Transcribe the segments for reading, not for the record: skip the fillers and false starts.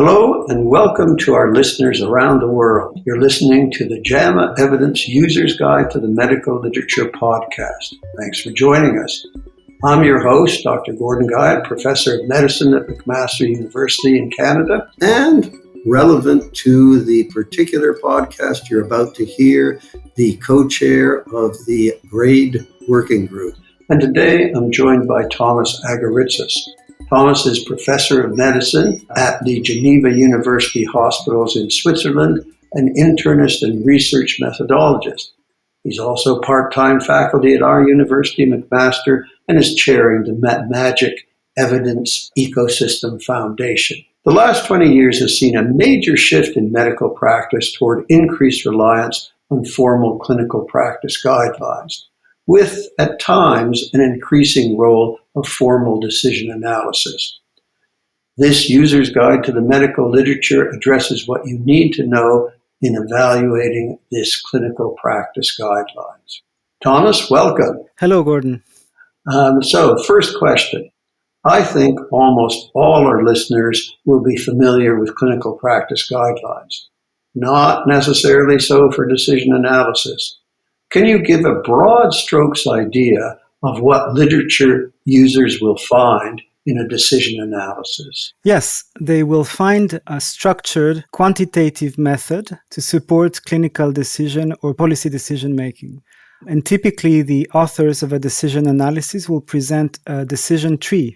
Hello and welcome to our listeners around the world. You're listening to the JAMAevidence User's Guide to the Medical Literature podcast. Thanks for joining us. I'm your host, Dr. Gordon Guyatt, Professor of Medicine at McMaster University in Canada, and relevant to the particular podcast you're about to hear, the co-chair of the GRADE Working Group. And today I'm joined by Thomas Agoritsas. Thomas is Professor of Medicine at the Geneva University Hospitals in Switzerland, an internist and research methodologist. He's also part-time faculty at our university, McMaster, and is chairing the McMaster Ecosystem Foundation. The last 20 years has seen a major shift in medical practice toward increased reliance on formal clinical practice guidelines, with, at times, an increasing role of formal decision analysis. This user's guide to the medical literature addresses what you need to know in evaluating this clinical practice guidelines. Thomas, welcome. Hello, Gordon. So, first question. I think almost all our listeners will be familiar with clinical practice guidelines, not necessarily so for decision analysis. Can you give a broad strokes idea of what literature users will find in a decision analysis? Yes, they will find a structured quantitative method to support clinical decision or policy decision making. And typically, the authors of a decision analysis will present a decision tree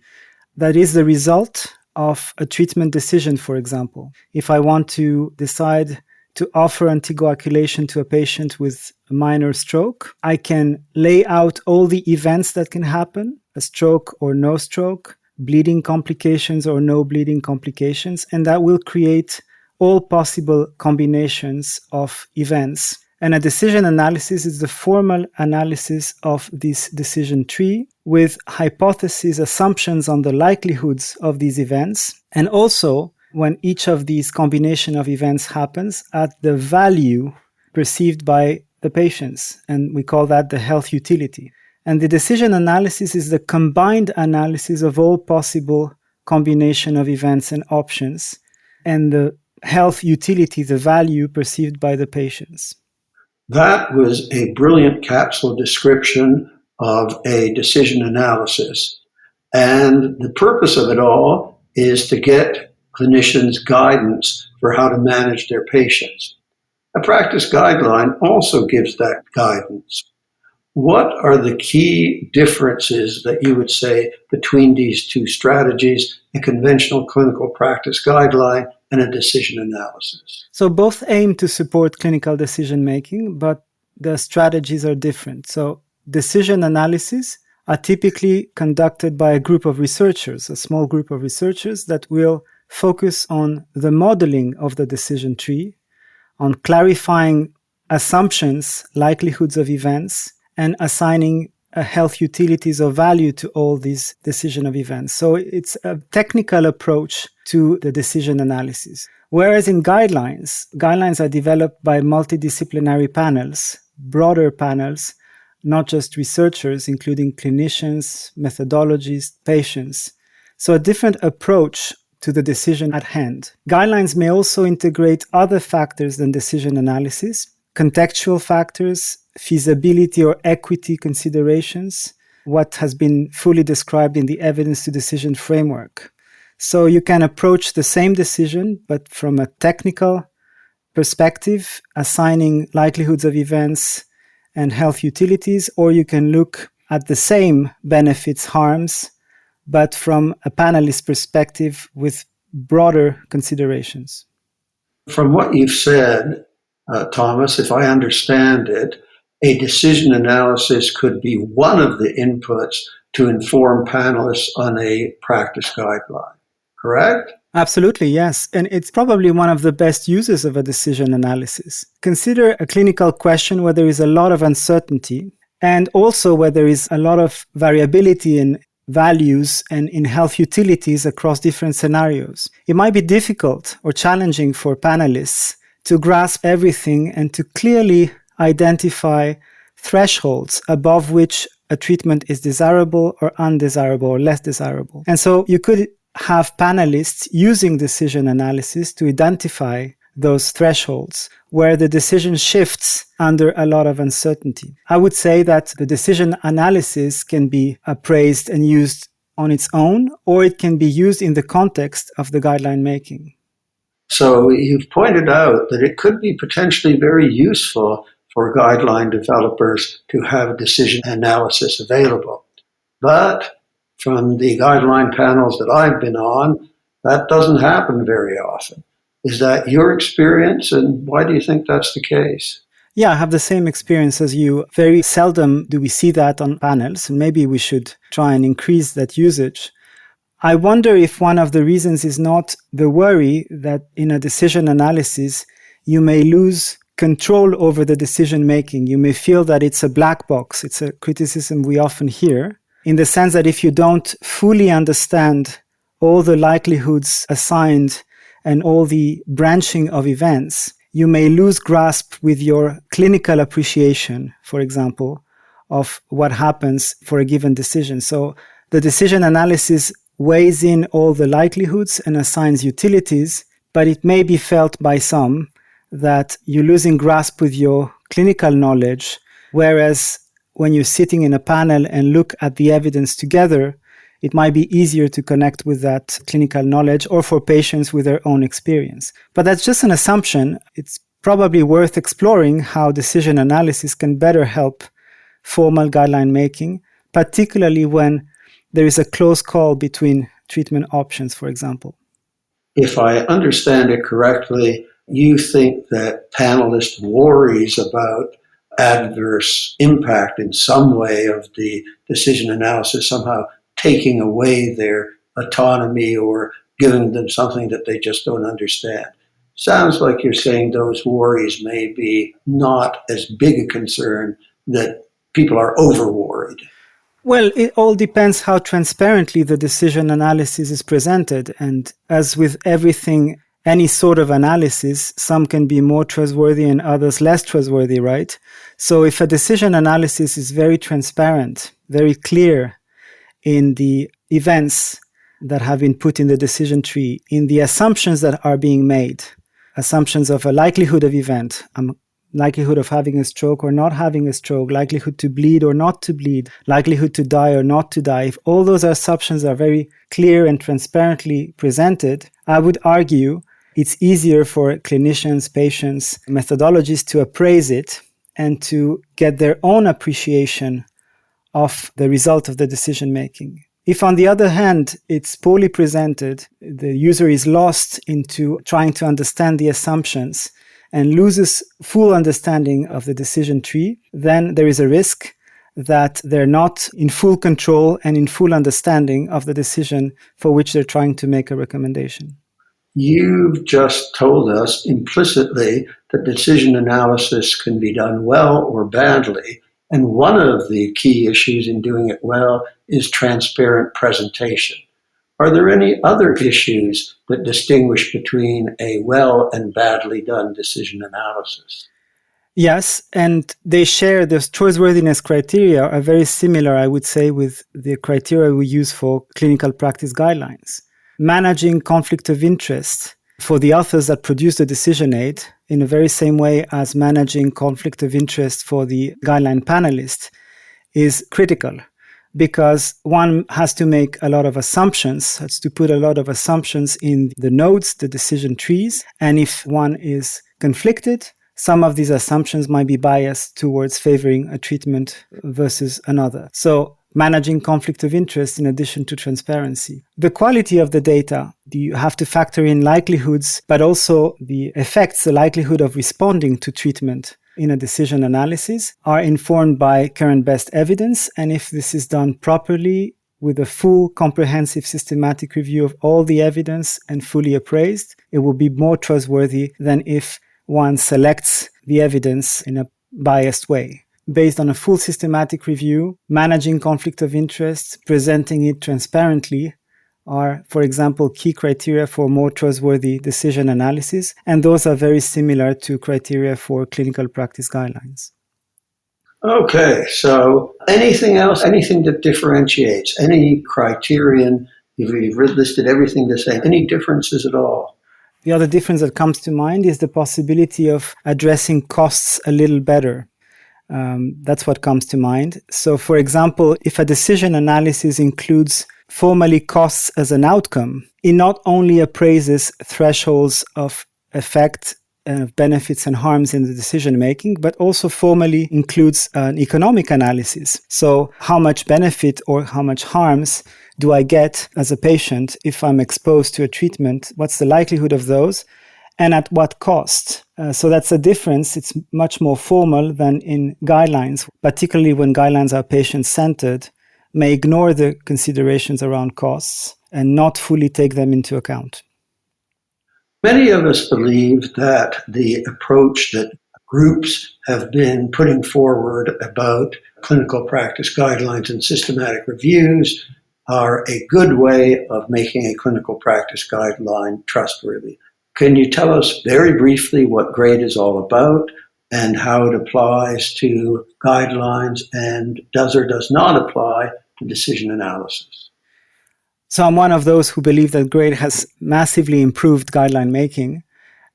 that is the result of a treatment decision, for example. If I want to decide to offer anticoagulation to a patient with a minor stroke, I can lay out all the events that can happen, a stroke or no stroke, bleeding complications or no bleeding complications, and that will create all possible combinations of events. And a decision analysis is the formal analysis of this decision tree with hypotheses, assumptions on the likelihoods of these events, and also when each of these combination of events happens at the value perceived by the patients. And we call that the health utility. And the decision analysis is the combined analysis of all possible combination of events and options, and the health utility, the value perceived by the patients. That was a brilliant capsule description of a decision analysis. And the purpose of it all is to get clinicians guidance for how to manage their patients. A practice guideline also gives that guidance. What are the key differences that you would say between these two strategies, a conventional clinical practice guideline and a decision analysis? So both aim to support clinical decision making, but the strategies are different. So decision analysis are typically conducted by a group of researchers, a small group of researchers that will focus on the modeling of the decision tree, on clarifying assumptions, likelihoods of events, and assigning a health utilities or value to all these decision of events. So it's a technical approach to the decision analysis. Whereas in guidelines are developed by multidisciplinary panels, broader panels, not just researchers, including clinicians, methodologists, patients. So a different approach to the decision at hand. Guidelines may also integrate other factors than decision analysis, contextual factors, feasibility or equity considerations, what has been fully described in the evidence to decision framework. So you can approach the same decision, but from a technical perspective, assigning likelihoods of events and health utilities, or you can look at the same benefits, harms, but from a panelist perspective with broader considerations. From what you've said, Thomas, if I understand it, a decision analysis could be one of the inputs to inform panelists on a practice guideline, correct? Absolutely, yes. And it's probably one of the best uses of a decision analysis. Consider a clinical question where there is a lot of uncertainty and also where there is a lot of variability in values and in health utilities across different scenarios. It might be difficult or challenging for panelists to grasp everything and to clearly identify thresholds above which a treatment is desirable or undesirable or less desirable. And so you could have panelists using decision analysis to identify those thresholds where the decision shifts under a lot of uncertainty. I would say that the decision analysis can be appraised and used on its own, or it can be used in the context of the guideline making. So you've pointed out that it could be potentially very useful for guideline developers to have decision analysis available. But from the guideline panels that I've been on, that doesn't happen very often. Is that your experience, and why do you think that's the case? Yeah, I have the same experience as you. Very seldom do we see that on panels, and maybe we should try and increase that usage. I wonder if one of the reasons is not the worry that in a decision analysis, you may lose control over the decision making. You may feel that it's a black box. It's a criticism we often hear, in the sense that if you don't fully understand all the likelihoods assigned and all the branching of events, you may lose grasp with your clinical appreciation, for example, of what happens for a given decision. So the decision analysis weighs in all the likelihoods and assigns utilities, but it may be felt by some that you're losing grasp with your clinical knowledge, whereas when you're sitting in a panel and look at the evidence together, it might be easier to connect with that clinical knowledge, or for patients with their own experience. But that's just an assumption. It's probably worth exploring how decision analysis can better help formal guideline making, particularly when there is a close call between treatment options, for example. If I understand it correctly, you think that panelists' worries about adverse impact in some way of the decision analysis somehow taking away their autonomy or giving them something that they just don't understand. Sounds like you're saying those worries may be not as big a concern, that people are over-worried. Well, it all depends how transparently the decision analysis is presented. And as with everything, any sort of analysis, some can be more trustworthy and others less trustworthy, right? So if a decision analysis is very transparent, very clear in the events that have been put in the decision tree, in the assumptions that are being made, assumptions of a likelihood of event, likelihood of having a stroke or not having a stroke, likelihood to bleed or not to bleed, likelihood to die or not to die. If all those assumptions are very clear and transparently presented, I would argue it's easier for clinicians, patients, methodologists to appraise it and to get their own appreciation of the result of the decision making. If, on the other hand, it's poorly presented, the user is lost into trying to understand the assumptions and loses full understanding of the decision tree, then there is a risk that they're not in full control and in full understanding of the decision for which they're trying to make a recommendation. You've just told us implicitly that decision analysis can be done well or badly, and one of the key issues in doing it well is transparent presentation. Are there any other issues that distinguish between a well and badly done decision analysis? Yes, and they share the trustworthiness criteria are very similar, I would say, with the criteria we use for clinical practice guidelines. Managing conflict of interest for the authors that produce the decision aid in the very same way as managing conflict of interest for the guideline panelists is critical, because one has to make a lot of assumptions, has to put a lot of assumptions in the notes, the decision trees, and if one is conflicted, some of these assumptions might be biased towards favoring a treatment versus another. So managing conflict of interest in addition to transparency. The quality of the data, you have to factor in likelihoods, but also the effects, the likelihood of responding to treatment in a decision analysis are informed by current best evidence. And if this is done properly with a full comprehensive systematic review of all the evidence and fully appraised, it will be more trustworthy than if one selects the evidence in a biased way. Based on a full systematic review, managing conflict of interest, presenting it transparently are, for example, key criteria for more trustworthy decision analysis, and those are very similar to criteria for clinical practice guidelines. Okay, so anything else, anything that differentiates, any criterion You've listed everything the same. Any differences at all? The other difference that comes to mind is the possibility of addressing costs a little better. That's what comes to mind. So, for example, if a decision analysis includes formally costs as an outcome, it not only appraises thresholds of effect, benefits and harms in the decision making, but also formally includes an economic analysis. So how much benefit or how much harms do I get as a patient if I'm exposed to a treatment? What's the likelihood of those? And at what cost? So that's a difference. It's much more formal than in guidelines, particularly when guidelines are patient-centered, may ignore the considerations around costs and not fully take them into account. Many of us believe that the approach that groups have been putting forward about clinical practice guidelines and systematic reviews are a good way of making a clinical practice guideline trustworthy. Can you tell us very briefly what GRADE is all about and how it applies to guidelines and does or does not apply to decision analysis? So I'm one of those who believe that GRADE has massively improved guideline making.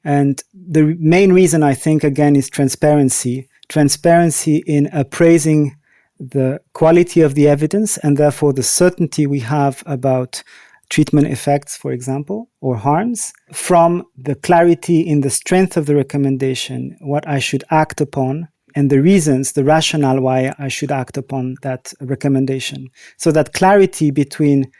And the main reason, I think, again, is transparency. Transparency in appraising the quality of the evidence and therefore the certainty we have about treatment effects, for example, or harms, from the clarity in the strength of the recommendation, what I should act upon, and the reasons, the rationale why I should act upon that recommendation. So that clarity between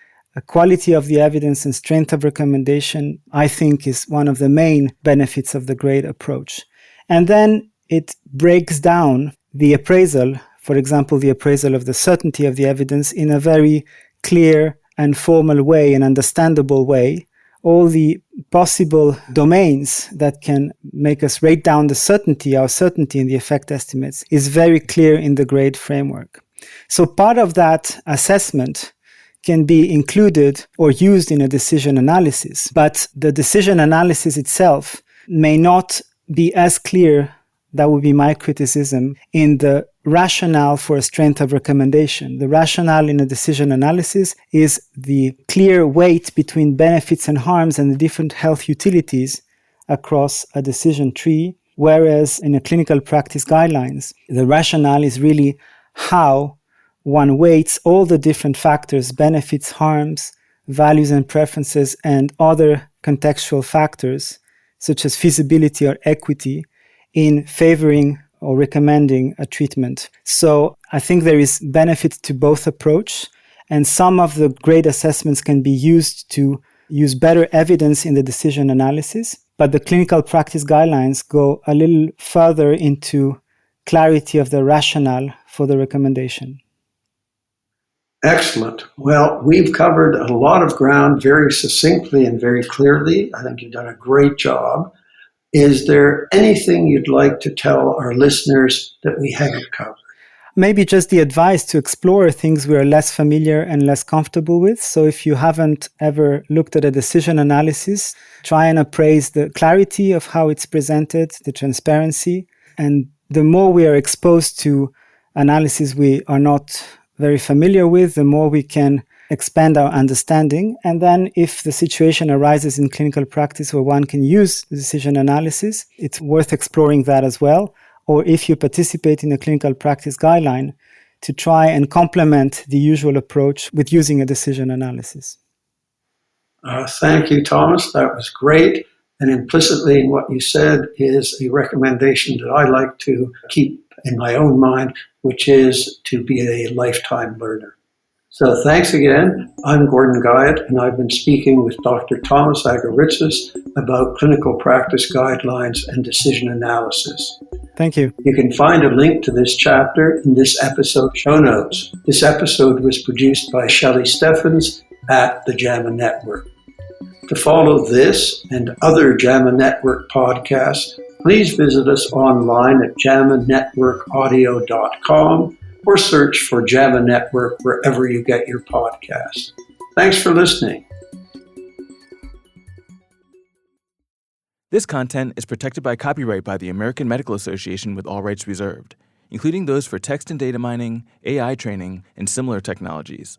quality of the evidence and strength of recommendation, I think, is one of the main benefits of the GRADE approach. And then it breaks down the appraisal, for example, the appraisal of the certainty of the evidence in a very clear and formal way, an understandable way. All the possible domains that can make us rate down the certainty, our certainty in the effect estimates, is very clear in the GRADE framework. So part of that assessment can be included or used in a decision analysis, but the decision analysis itself may not be as clear, that would be my criticism, in the rationale for a strength of recommendation. The rationale in a decision analysis is the clear weight between benefits and harms and the different health utilities across a decision tree, whereas in a clinical practice guidelines, the rationale is really how one weights all the different factors, benefits, harms, values and preferences, and other contextual factors, such as feasibility or equity, in favoring or recommending a treatment. So I think there is benefit to both approach, and some of the GRADE assessments can be used to use better evidence in the decision analysis, but the clinical practice guidelines go a little further into clarity of the rationale for the recommendation. Excellent. Well, we've covered a lot of ground very succinctly and very clearly. I think you've done a great job. Is there anything you'd like to tell our listeners that we haven't covered? Maybe just the advice to explore things we are less familiar and less comfortable with. So if you haven't ever looked at a decision analysis, try and appraise the clarity of how it's presented, the transparency. And the more we are exposed to analysis we are not very familiar with, the more we can expand our understanding. And then if the situation arises in clinical practice where one can use the decision analysis, it's worth exploring that as well. Or if you participate in a clinical practice guideline, to try and complement the usual approach with using a decision analysis. Thank you, Thomas. That was great. And implicitly in what you said is a recommendation that I like to keep in my own mind, which is to be a lifetime learner. So thanks again. I'm Gordon Guyatt, and I've been speaking with Dr. Thomas Agoritsas about clinical practice guidelines and decision analysis. Thank you. You can find a link to this chapter in this episode show notes. This episode was produced by Shelley Steffens at the JAMA Network. To follow this and other JAMA Network podcasts, please visit us online at jamanetworkaudio.com or search for JAMA Network wherever you get your podcasts. Thanks for listening. This content is protected by copyright by the American Medical Association with all rights reserved, including those for text and data mining, AI training, and similar technologies.